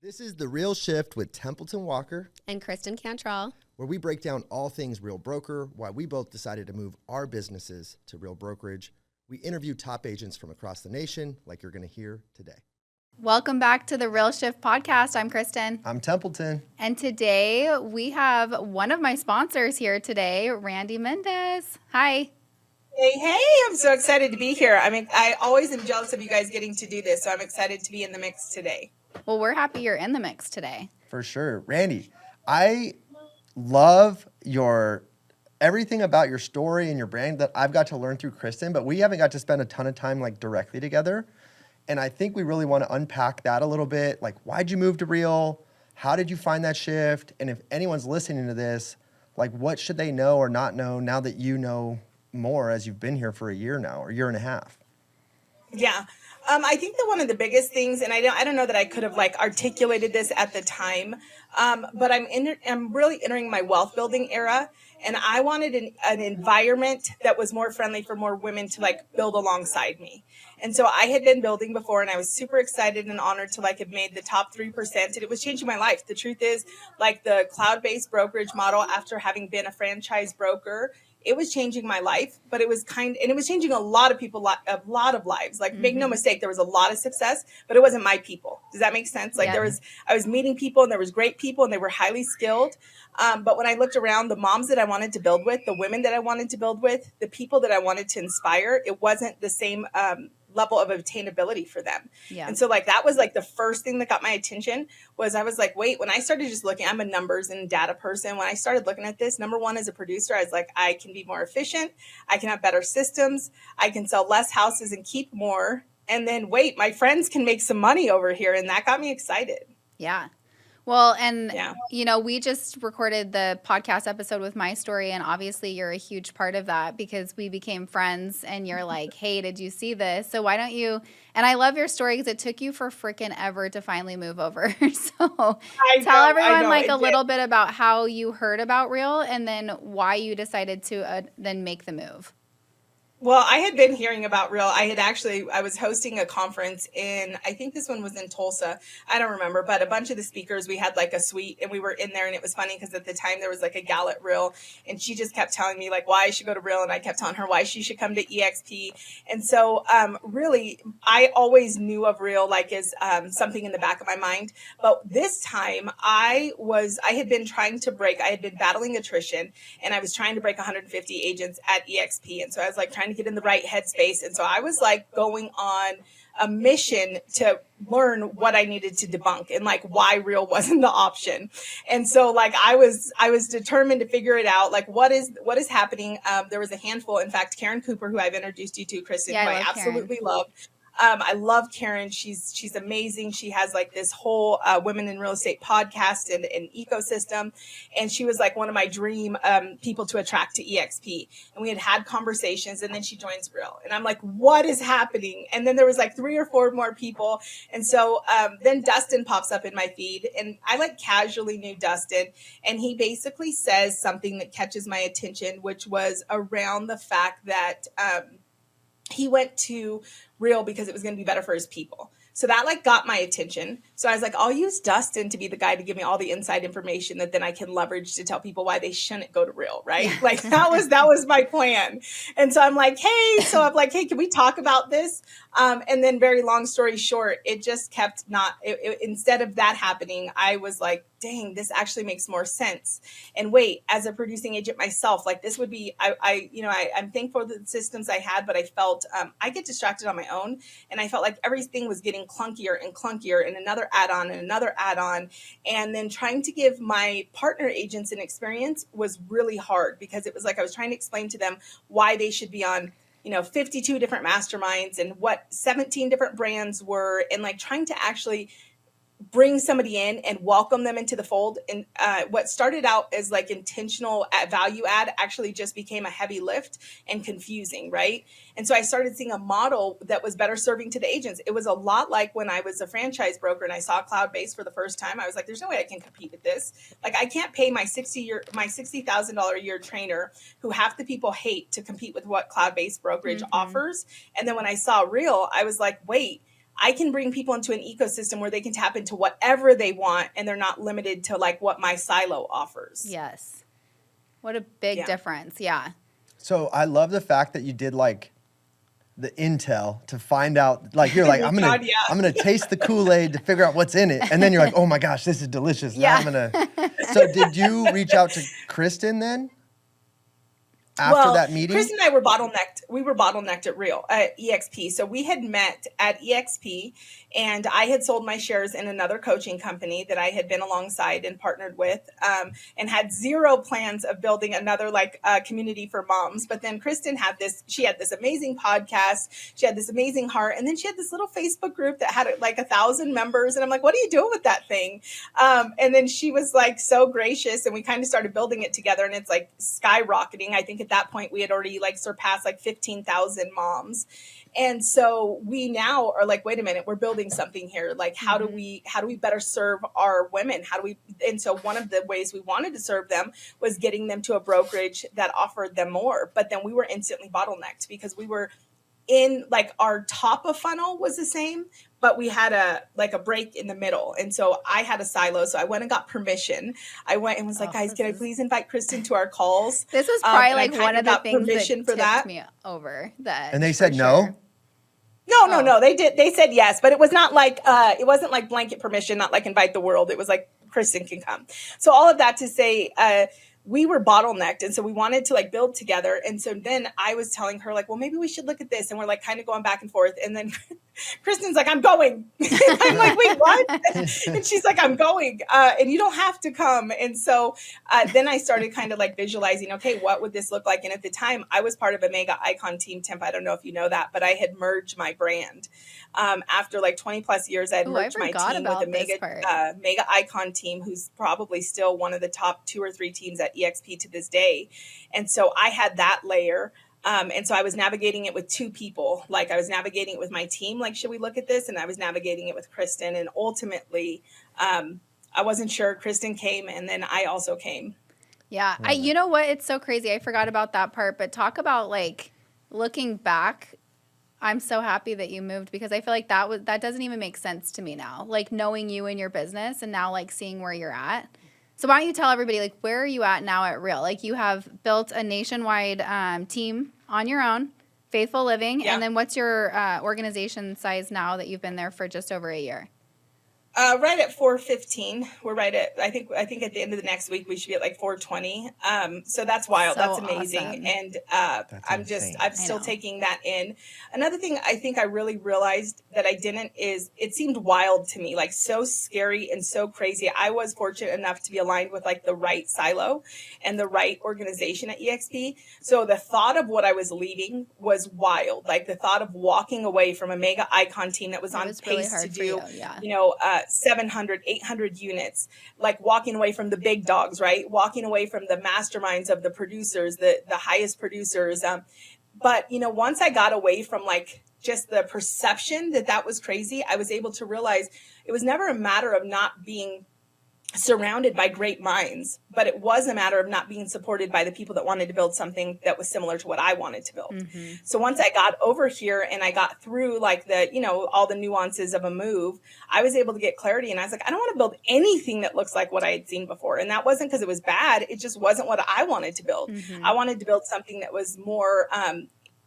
This is The Real Shift with Templeton Walker and Kristen Cantrell, where we break down all things Real Broker, why we both decided to move our businesses to Real Brokerage. We interview top agents from across the nation, like you're going to hear today. Welcome back to the Real Shift podcast. I'm Kristen. I'm Templeton. And today we have one of my sponsors here today, Randi Mendez. Hi. Hey, I'm so excited to be here. I always am jealous of you guys getting to do this, so I'm excited to be in the mix today. Well, we're happy you're in the mix today. For sure. Randi, I love everything about your story and your brand that I've got to learn through Kristen, but we haven't got to spend a ton of time directly together. And I think we really want to unpack that a little bit. Like, why'd you move to Real? How did you find that shift? And if anyone's listening to this, what should they know or not know now that you know more as you've been here for a year now, or year and a half? Yeah. I think that one of the biggest things, and I don't know that I could have articulated this at the time, but I'm really entering my wealth building era, and I wanted an environment that was more friendly for more women to build alongside me. And so I had been building before, and I was super excited and honored to have made the top 3%, and it was changing my life. The truth is, the cloud-based brokerage model, after having been a franchise broker, it was changing my life, but it was changing a lot of people, a lot of lives. Make no mistake, there was a lot of success, but it wasn't my people. Does that make sense? I was meeting people, and there was great people, and they were highly skilled. But when I looked around, the moms that I wanted to build with, the women that I wanted to build with, the people that I wanted to inspire, it wasn't the same level of attainability for them. Yeah. And so that was the first thing that got my attention. Was I was wait, when I started just looking, I'm a numbers and data person. When I started looking at this, number one, as a producer, I was I can be more efficient. I can have better systems. I can sell less houses and keep more. And then wait, my friends can make some money over here. And that got me excited. Yeah. Well, and, we just recorded the podcast episode with My Story, and obviously you're a huge part of that because we became friends, and you're like, hey, did you see this? So why don't you – and I love your story because it took you for freaking ever to finally move over. So tell everyone a little bit about how you heard about Real and then why you decided to then make the move. Well, I had been hearing about Real. I was hosting a conference I think this one was in Tulsa. I don't remember, but a bunch of the speakers, we had a suite, and we were in there, and it was funny because at the time there was a gal at Real, and she just kept telling me why I should go to Real, and I kept telling her why she should come to EXP. And so really, I always knew of Real as something in the back of my mind. But this time I had been battling attrition, and I was trying to break 150 agents at EXP. And so I was trying to get in the right headspace. And so I was going on a mission to learn what I needed to debunk and why Real wasn't the option. And so I was determined to figure it out. What is happening? There was a handful. In fact, Karen Cooper, who I've introduced you to, Kristen, who I absolutely love. I love Karen. She's amazing. She has this whole women in real estate podcast and ecosystem. And she was one of my dream people to attract to EXP. And we had conversations, and then she joins Real. And I'm what is happening? And then there was 3 or 4 more people. And so then Dustin pops up in my feed, and I casually knew Dustin. And he basically says something that catches my attention, which was around the fact that he went to Real because it was going to be better for his people. So that got my attention. So I was I'll use Dustin to be the guy to give me all the inside information that then I can leverage to tell people why they shouldn't go to Real, right? That was my plan. And so I'm hey, can we talk about this? And then very long story short, it just kept instead of that happening, I was dang, this actually makes more sense. And wait, as a producing agent myself, this would be, I'm thankful for the systems I had, but I felt I get distracted on my own. And I felt everything was getting clunkier and clunkier, and another add-on and another add-on. And then trying to give my partner agents an experience was really hard because it was I was trying to explain to them why they should be on 52 different masterminds and what 17 different brands were, and trying to actually bring somebody in and welcome them into the fold. And what started out as intentional value add actually just became a heavy lift and confusing, right? And so I started seeing a model that was better serving to the agents. It was a lot like when I was a franchise broker and I saw cloud-based for the first time. I was there's no way I can compete with this. I can't pay my $60,000 a year trainer who half the people hate to compete with what cloud-based brokerage offers. And then when I saw Real, I was wait, I can bring people into an ecosystem where they can tap into whatever they want and they're not limited to like what my silo offers. Yes. What a big difference. Yeah. So I love the fact that you did like the intel to find out, like you're like, I'm gonna taste the Kool-Aid to figure out what's in it. And then you're like, oh my gosh, this is delicious. Now So did you reach out to Kristen then? After that meeting? Chris and I were bottlenecked. We were bottlenecked at EXP. So we had met at EXP, and I had sold my shares in another coaching company that I had been alongside and partnered with, and had zero plans of building another community for moms. But then Kristen she had this amazing podcast. She had this amazing heart. And then she had this little Facebook group that had like 1,000 members. And I'm like, what are you doing with that thing? And then she was like so gracious, and we kind of started building it together, and it's like skyrocketing. I think at that point we had already like surpassed like 15,000 moms. And so we now are like, wait a minute, we're building something here. Like, how do we better serve our women? And so one of the ways we wanted to serve them was getting them to a brokerage that offered them more. But then we were instantly bottlenecked because we were in like our top of funnel was the same, but we had a break in the middle. And so I had a silo. So I went and got permission. I went and was like, guys, can I please invite Kristen to our calls? This was probably like one of the things that tipped me over. And they said no? No. They did. They said yes, but it was not like, it wasn't like blanket permission, not like invite the world. It was like Kristen can come. So all of that to say, we were bottlenecked. And so we wanted to like build together. And so then I was telling her like, well, maybe we should look at this. And we're like kind of going back and forth. And then Kristen's like, I'm going. I'm like, wait, what? And she's like, I'm going. And you don't have to come. And so then I started kind of like visualizing, okay, what would this look like? And at the time I was part of a mega icon team, Temp. I don't know if you know that, but I had merged my brand. After like 20 plus years, I had merged my team with a mega icon team, who's probably still one of the top 2 or 3 teams at EXP to this day. And so I had that layer. And so I was navigating it with 2 people. Like I was navigating it with my team. Like, should we look at this? And I was navigating it with Kristen. And ultimately, I wasn't sure. Kristen came, and then I also came. Yeah. You know what? It's so crazy. I forgot about that part, but talk about like looking back. I'm so happy that you moved, because I feel like that doesn't even make sense to me now. Like knowing you and your business and now like seeing where you're at. So why don't you tell everybody, like, where are you at now at Real? Like, you have built a nationwide team on your own, Faithful Living. Yeah. And then what's your organization size now that you've been there for just over a year? Right at 415. We're right at, I think at the end of the next week, we should be at like 420. So that's wild. So that's amazing. Awesome. And I'm still taking that in. Another thing I think I really realized that I didn't is it seemed wild to me, like so scary and so crazy. I was fortunate enough to be aligned with like the right silo and the right organization at EXP. So the thought of what I was leaving was wild. Like the thought of walking away from a mega icon team that was on pace to do, 700, 800 units, like walking away from the big dogs, right? Walking away from the masterminds of the producers, the highest producers. But, once I got away from like just the perception that was crazy, I was able to realize it was never a matter of not being surrounded by great minds, but it was a matter of not being supported by the people that wanted to build something that was similar to what I wanted to build. Mm-hmm. So once I got over here and I got through like all the nuances of a move, I was able to get clarity. And I was like, I don't want to build anything that looks like what I had seen before. And that wasn't because it was bad. It just wasn't what I wanted to build. Mm-hmm. I wanted to build something that was more,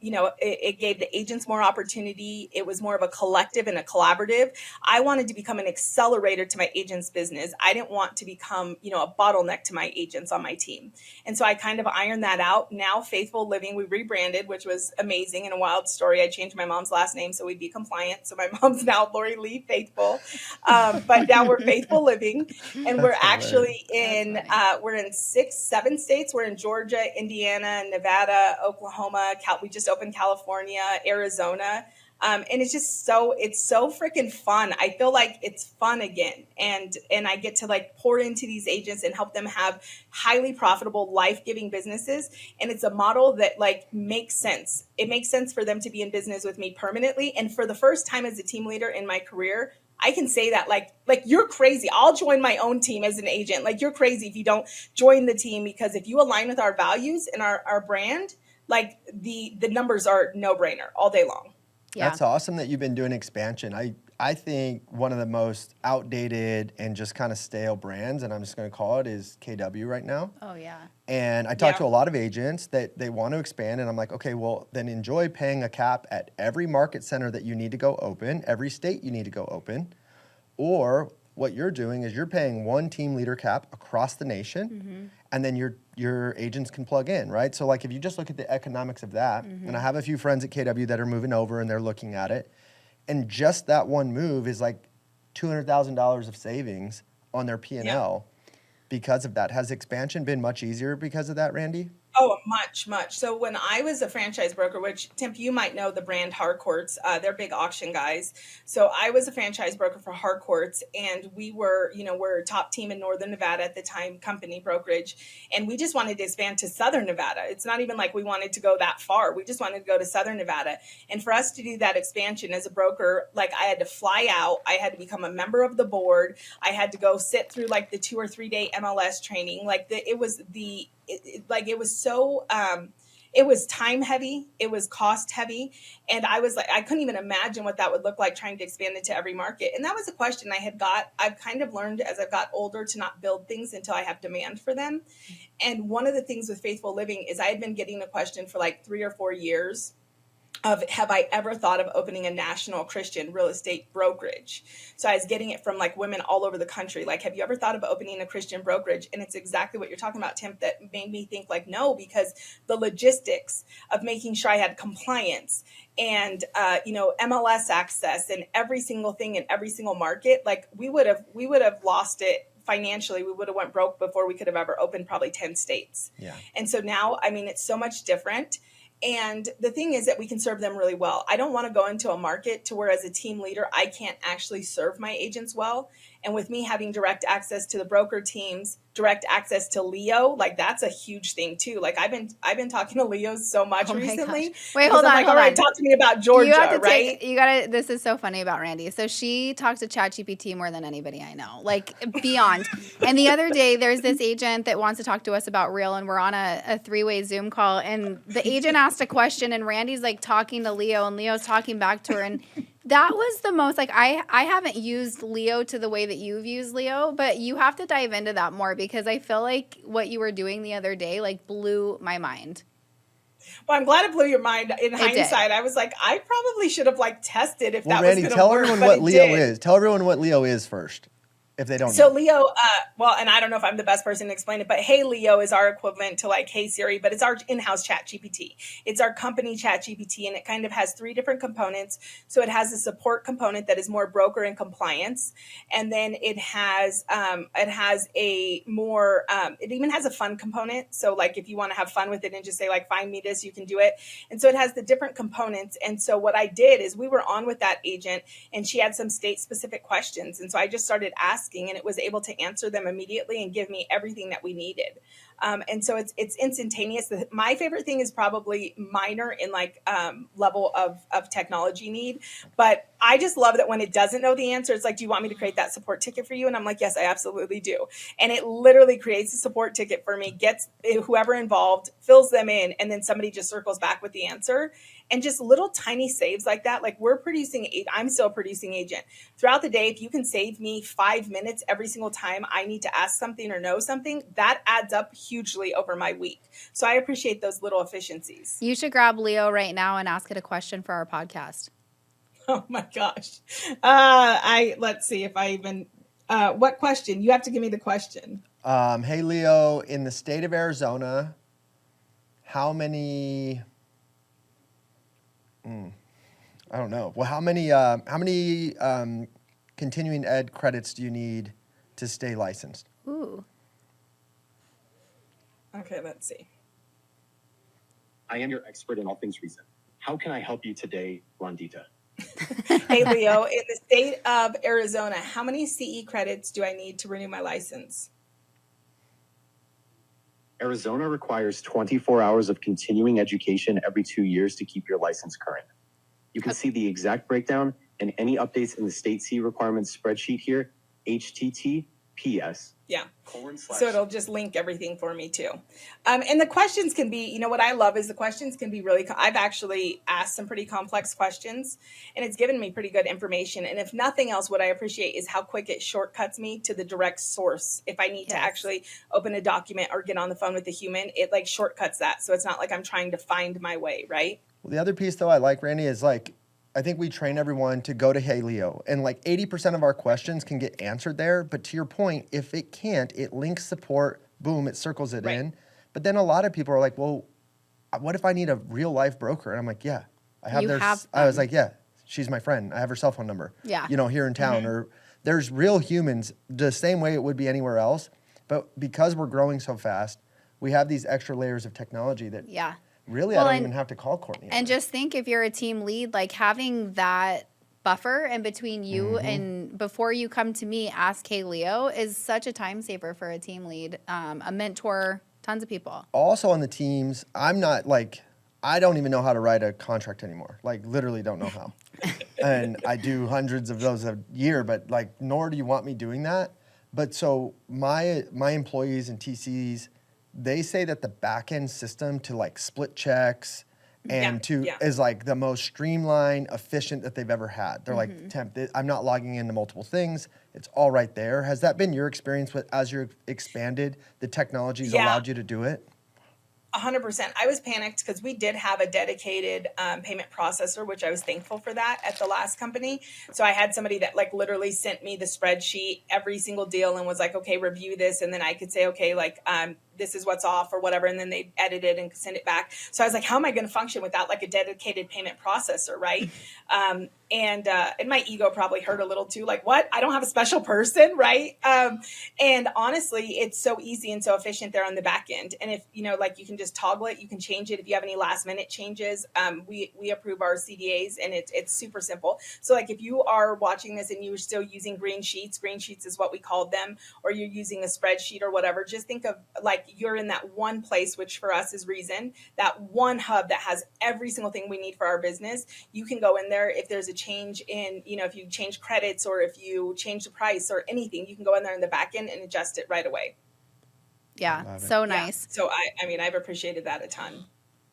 it gave the agents more opportunity. It was more of a collective and a collaborative. I wanted to become an accelerator to my agents' business. I didn't want to become, a bottleneck to my agents on my team. And so I kind of ironed that out. Now Faithful Living, we rebranded, which was amazing and a wild story. I changed my mom's last name so we'd be compliant. So my mom's now Lori Lee Faithful. But now we're Faithful Living. And we're actually we're in 7 states. We're in Georgia, Indiana, Nevada, Oklahoma. We just opened California, Arizona. And it's just it's so freaking fun. I feel like it's fun again. And I get to like pour into these agents and help them have highly profitable, life-giving businesses. And it's a model that like makes sense. It makes sense for them to be in business with me permanently. And for the first time as a team leader in my career, I can say that like you're crazy. I'll join my own team as an agent. Like you're crazy if you don't join the team, because if you align with our values and our brand, like the numbers are no brainer all day long. Yeah. That's awesome that you've been doing expansion. I think one of the most outdated and just kind of stale brands, and I'm just going to call it, is KW right now. Oh, yeah. And I talk to a lot of agents that they want to expand, and I'm like, okay, well, then enjoy paying a cap at every market center that you need to go open, every state you need to go open. Or what you're doing is you're paying one team leader cap across the nation, and then your agents can plug in, right? So like if you just look at the economics of that, and I have a few friends at KW that are moving over and they're looking at it, and just that one move is like $200,000 of savings on their P&L because of that. Has expansion been much easier because of that, Randy? Oh, much. So when I was a franchise broker, which Temp, you might know the brand Harcourts, they're big auction guys. So I was a franchise broker for Harcourts, and we were, we're a top team in Northern Nevada at the time, company brokerage. And we just wanted to expand to Southern Nevada. It's not even like we wanted to go that far. We just wanted to go to Southern Nevada. And for us to do that expansion as a broker, like I had to fly out. I had to become a member of the board. I had to go sit through like the 2 or 3 day MLS training. Like it was time heavy, it was cost heavy, and I was like, I couldn't even imagine what that would look like trying to expand it to every market. And that was a question I've kind of learned as I've got older to not build things until I have demand for them. And one of the things with Faithful Living is I had been getting a question for like 3 or 4 years of, have I ever thought of opening a national Christian real estate brokerage? So I was getting it from like women all over the country. Like, have you ever thought of opening a Christian brokerage? And it's exactly what you're talking about, Tim, that made me think like, no, because the logistics of making sure I had compliance and, MLS access and every single thing in every single market, like we would have lost it financially. We would have went broke before we could have ever opened probably 10 states. Yeah. And so now, I mean, it's so much different. And the thing is that we can serve them really well. I don't want to go into a market to where as a team leader, I can't actually serve my agents well. And with me having direct access to the broker teams, direct access to Leo, like that's a huge thing too. Like I've been talking to Leo so much recently. Gosh. Wait, hold on. All right, talk to me about Georgia, right? This is so funny about Randy. So she talks to ChatGPT more than anybody I know, like beyond. And the other day there's this agent that wants to talk to us about Real, and we're on a 3-way Zoom call, and the agent asked a question and Randy's like talking to Leo and Leo's talking back to her, and that was the most, like, I haven't used Leo to the way that you've used Leo, but you have to dive into that more because I feel like what you were doing the other day, like, blew my mind. Well, I'm glad it blew your mind. In hindsight, I was like, I probably should have, like, tested if that Randy, was going to work. Everyone what Leo is. Tell everyone what Leo is first, if they don't know. So Leo, and I don't know if I'm the best person to explain it, but Hey Leo is our equivalent to like Hey Siri, but it's our in-house chat GPT. It's our company chat GPT, and it kind of has 3 different components. So it has a support component that is more broker and compliance. And then it has a more, it even has a fun component. So like if you want to have fun with it and just say like, find me this, you can do it. And so it has the different components. And so what I did is we were on with that agent and she had some state specific questions. And so I just started asking, and it was able to answer them immediately and give me everything that we needed. And so it's instantaneous. My favorite thing is probably minor in like level of technology need. But I just love that when it doesn't know the answer, it's like, do you want me to create that support ticket for you? And I'm like, yes, I absolutely do. And it literally creates a support ticket for me, gets whoever involved, fills them in, and then somebody just circles back with the answer. And just little tiny saves like that. Like I'm still producing agent. Throughout the day, if you can save me 5 minutes every single time I need to ask something or know something, that adds up hugely over my week. So I appreciate those little efficiencies. You should grab Leo right now and ask it a question for our podcast. Oh my gosh. Let's see if I even, what question? You have to give me the question. Hey Leo, in the state of Arizona, how many, I don't know. Well, how many continuing ed credits do you need to stay licensed? Ooh. Okay, let's see. I am your expert in all things recent. How can I help you today, Rondita? Hey, Leo, in the state of Arizona, how many CE credits do I need to renew my license? Arizona requires 24 hours of continuing education every 2 years to keep your license current. You can see the exact breakdown and any updates in the state CE requirements spreadsheet here, PS. Yeah. / So it'll just link everything for me too. And the questions can be, what I love is the questions can be really, I've actually asked some pretty complex questions and it's given me pretty good information. And if nothing else, what I appreciate is how quick it shortcuts me to the direct source. If I need to actually open a document or get on the phone with a human, it like shortcuts that. So it's not like I'm trying to find my way, right? Well, the other piece though I like, Randy, is like, I think we train everyone to go to Hey Leo, and like 80% of our questions can get answered there. But to your point, if it can't, it links support, boom, it circles it in. But then a lot of people are like, well, what if I need a real life broker? And I'm like, yeah, I have I was like, yeah, she's my friend. I have her cell phone number. Yeah. Here in town. Or there's real humans the same way it would be anywhere else. But because we're growing so fast, we have these extra layers of technology that really, I don't even have to call Courtney. And just think, if you're a team lead, like having that buffer in between you and before you come to me, ask Hey Leo is such a time saver for a team lead, a mentor, tons of people. Also on the teams, I'm not like, I don't even know how to write a contract anymore. Like literally don't know how. And I do hundreds of those a year, but like, nor do you want me doing that. But so my employees and TCs, they say that the back end system to like split checks and is like the most streamlined, efficient that they've ever had. They're like, I'm not logging into multiple things. It's all right there. Has that been your experience with as you've expanded, the technology's allowed you to do it? 100%. I was panicked because we did have a dedicated payment processor, which I was thankful for that at the last company. So I had somebody that like literally sent me the spreadsheet, every single deal, and was like, okay, review this. And then I could say, okay, like, this is what's off or whatever. And then they edit it and send it back. So I was like, how am I going to function without like a dedicated payment processor? Right. And my ego probably hurt a little too. Like, what? I don't have a special person. Right. And honestly, it's so easy and so efficient there on the back end. And if, like you can just toggle it, you can change it. If you have any last minute changes, we approve our CDAs and it's super simple. So like if you are watching this and you're still using green sheets is what we called them, or you're using a spreadsheet or whatever, just think of like, you're in that one place, which for us is Reason, that one hub that has every single thing we need for our business. You can go in there. If there's a change in, if you change credits or if you change the price or anything, you can go in there in the back end and adjust it right away. Yeah. So nice. So I've appreciated that a ton.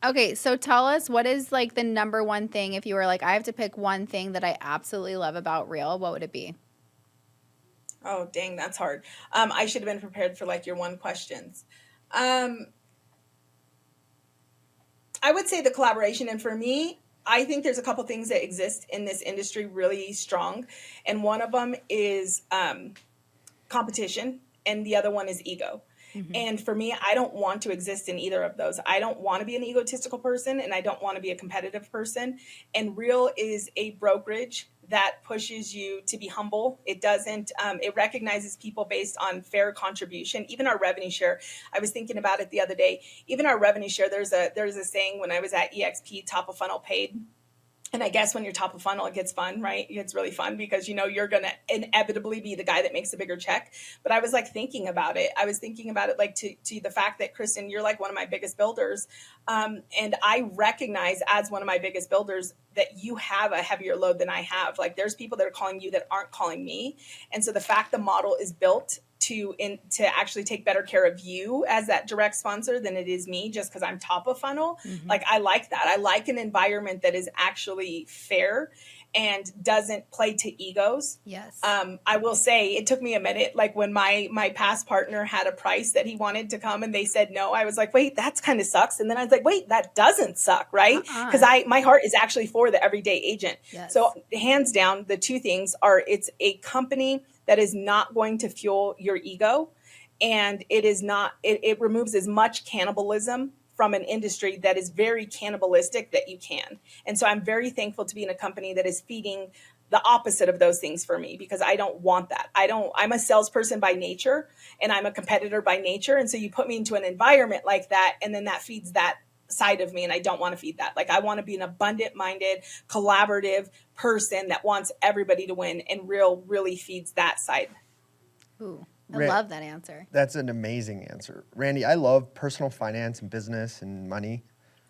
Okay. So tell us, what is like the number one thing, if you were like, I have to pick one thing that I absolutely love about Real, what would it be? Oh, dang, that's hard. I should have been prepared for like your one questions. I would say the collaboration. And for me, I think there's a couple things that exist in this industry really strong. And one of them is competition. And the other one is ego. And for me, I don't want to exist in either of those. I don't want to be an egotistical person and I don't want to be a competitive person. And Real is a brokerage that pushes you to be humble. It doesn't, it recognizes people based on fair contribution. Even our revenue share, I was thinking about it the other day, even our revenue share, there's a saying when I was at EXP, top of funnel paid. And I guess when you're top of funnel, it gets fun, right? It's really fun because, you're going to inevitably be the guy that makes a bigger check. But I was like thinking about it. I was thinking about it like to the fact that, Kristen, you're like one of my biggest builders. And I recognize as one of my biggest builders that you have a heavier load than I have. Like there's people that are calling you that aren't calling me. And so the fact the model is built to actually take better care of you as that direct sponsor than it is me, just because I'm top of funnel. Like I like that. I like an environment that is actually fair and doesn't play to egos. Yes. I will say it took me a minute. Like when my past partner had a price that he wanted to come and they said no, I was like, wait, that's kind of sucks. And then I was like, wait, that doesn't suck, right? Because my heart is actually for the everyday agent. Yes. So hands down, the two things are, it's a company that is not going to fuel your ego. And it removes as much cannibalism from an industry that is very cannibalistic that you can. And so I'm very thankful to be in a company that is feeding the opposite of those things for me, because I don't want that. I'm a salesperson by nature and I'm a competitor by nature. And so you put me into an environment like that, and then that feeds that side of me. And I don't want to feed that. Like I want to be an abundant minded, collaborative person that wants everybody to win, and Real really feeds that side. Ooh. I love that answer. That's an amazing answer. Randy, I love personal finance and business and money.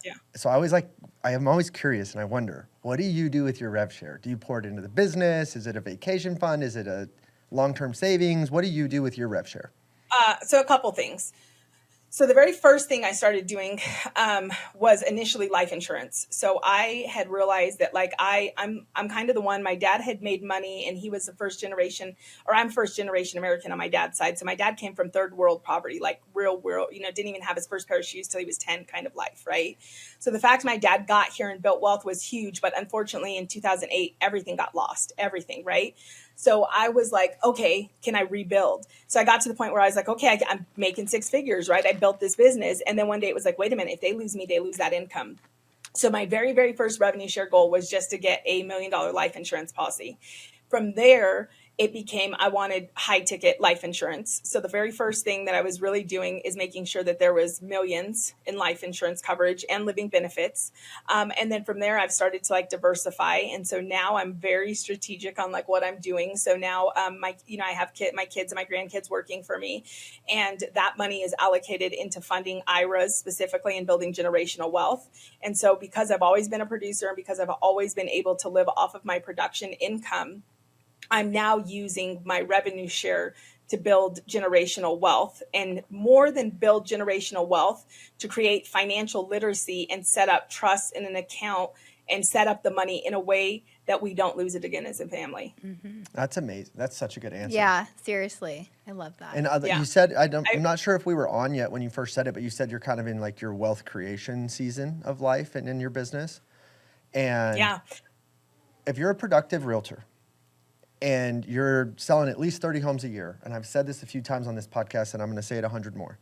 Yeah. So I am always curious and I wonder, what do you do with your rev share? Do you pour it into the business? Is it a vacation fund? Is it a long-term savings? What do you do with your rev share? So a couple things. So the very first thing I started doing was initially life insurance. So I had realized that like I'm kind of the one. My dad had made money, and he was the first generation, or I'm first generation American on my dad's side. So my dad came from third world poverty, like real world. Didn't even have his first pair of shoes till he was 10, kind of life, right? So the fact my dad got here and built wealth was huge, but unfortunately in 2008 everything got lost, everything, right? So I was like, okay, can I rebuild? So I got to the point where I was like, okay, I'm making six figures, right? I built this business. And then one day it was like, wait a minute, if they lose me, they lose that income. So my very, very first revenue share goal was just to get $1 million life insurance policy. From there, it became, I wanted high ticket life insurance. So the very first thing that I was really doing is making sure that there was millions in life insurance coverage and living benefits. And then from there, I've started to like diversify. And so now I'm very strategic on like what I'm doing. So now I have my kids and my grandkids working for me. And that money is allocated into funding IRAs specifically and building generational wealth. And so because I've always been a producer and because I've always been able to live off of my production income, I'm now using my revenue share to build generational wealth, and more than build generational wealth, to create financial literacy and set up trust in an account and set up the money in a way that we don't lose it again as a family. Mm-hmm. That's amazing. That's such a good answer. Yeah, seriously. I love that. And you said, I'm not sure if we were on yet when you first said it, but you said you're kind of in like your wealth creation season of life and in your business. And if you're a productive realtor, and you're selling at least 30 homes a year, and I've said this a few times on this podcast, and I'm going to say it 100 more.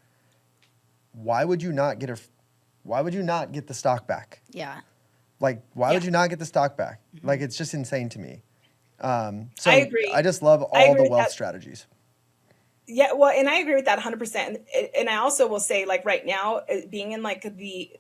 Why would you not get the stock back? Yeah. Like, why would you not get the stock back? Mm-hmm. Like, it's just insane to me. So I agree. I just love all the wealth strategies. Yeah, well, and I agree with that 100%. And I also will say, like right now, being in like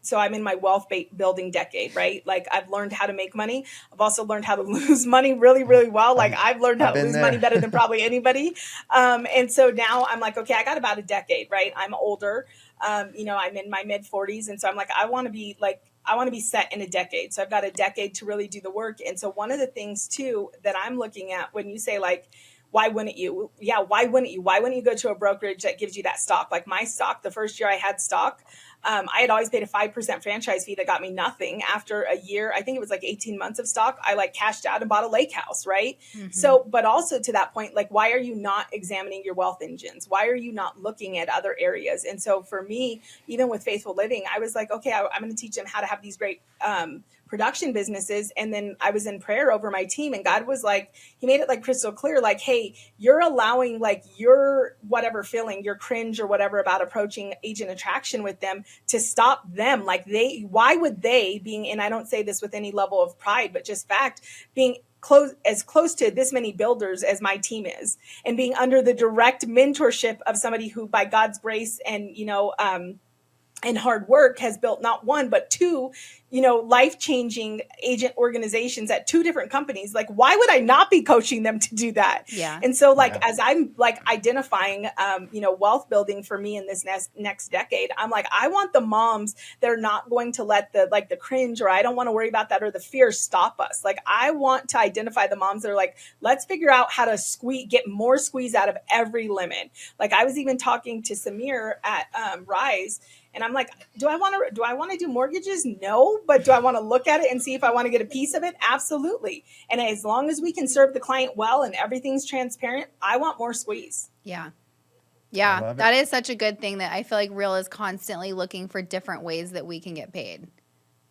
so I'm in my wealth building decade, right? Like I've learned how to make money. I've also learned how to lose money really, really well. Like I've learned how to lose money better than probably anybody. And so now I'm like, okay, I got about a decade, right? I'm older. I'm in my mid 40s. And so I'm like, I want to be set in a decade. So I've got a decade to really do the work. And so one of the things too that I'm looking at when you say like, why wouldn't you? Yeah, why wouldn't you? Why wouldn't you go to a brokerage that gives you that stock? Like my stock, the first year I had stock, I had always paid a 5% franchise fee that got me nothing. After a year, I think it was like 18 months of stock, I like cashed out and bought a lake house, right? Mm-hmm. So, but also to that point, like, why are you not examining your wealth engines? Why are you not looking at other areas? And so for me, even with Faithful Living, I was like, okay, I'm going to teach them how to have these great production businesses. And then I was in prayer over my team, and God was like, he made it like crystal clear, like, hey, you're allowing like your whatever feeling, your cringe or whatever about approaching agent attraction with them to stop them. Like why would they being, and I don't say this with any level of pride, but just fact, being as close to this many builders as my team is, and being under the direct mentorship of somebody who by God's grace and, and hard work has built not one, but two, life-changing agent organizations at two different companies. Like, why would I not be coaching them to do that? Yeah. And so as I'm like identifying, wealth building for me in this next decade, I'm like, I want the moms that are not going to let the cringe, or I don't want to worry about that, or the fear stop us. Like, I want to identify the moms that are like, let's figure out how to get more squeeze out of every limit. Like I was even talking to Samir at Rise, and I'm like, do I want to do mortgages? No. But do I want to look at it and see if I want to get a piece of it? Absolutely. And as long as we can serve the client well and everything's transparent, I want more squeeze. Yeah. Yeah. That is such a good thing that I feel like Real is constantly looking for different ways that we can get paid.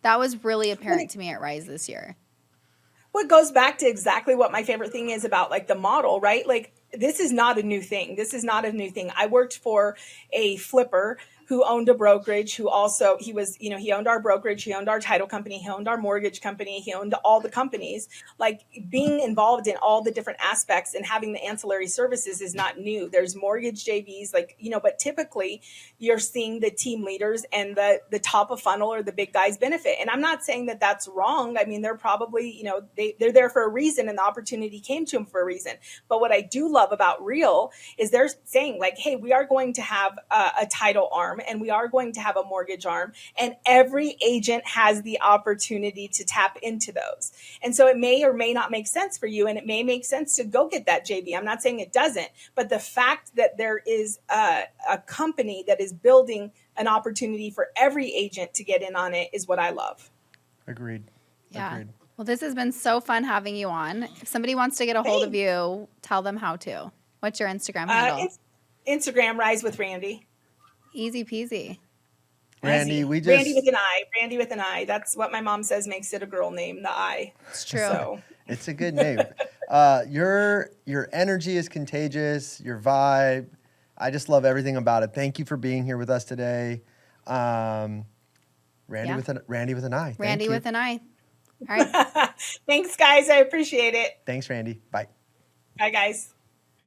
That was really apparent to me at Rise this year. Well, it goes back to exactly what my favorite thing is about like the model, right? Like this is not a new thing. I worked for a flipper who owned a brokerage, who also, he owned our brokerage, he owned our title company, he owned our mortgage company, he owned all the companies. Like being involved in all the different aspects and having the ancillary services is not new. There's mortgage JVs, but typically you're seeing the team leaders and the top of funnel or the big guys benefit. And I'm not saying that that's wrong. I mean, they're probably, they're there for a reason, and the opportunity came to them for a reason. But what I do love about Real is they're saying like, hey, we are going to have a title arm. arm, and we are going to have a mortgage arm, and every agent has the opportunity to tap into those. And so it may or may not make sense for you, and it may make sense to go get that JV. I'm not saying it doesn't, but the fact that there is a company that is building an opportunity for every agent to get in on it is what I love. Agreed. Yeah. Agreed. Well, this has been so fun having you on. If somebody wants to get a hold of you, tell them how to. What's your Instagram handle? Instagram, Rise with Randi. Easy peasy. Randy, Randy with an I. Randy with an I. That's what my mom says makes it a girl name, the I. It's true. So. It's a good name. Your energy is contagious, your vibe. I just love everything about it. Thank you for being here with us today. Randy with an I. Randy with an I. All right. Thanks, guys. I appreciate it. Thanks, Randy. Bye. Bye, guys.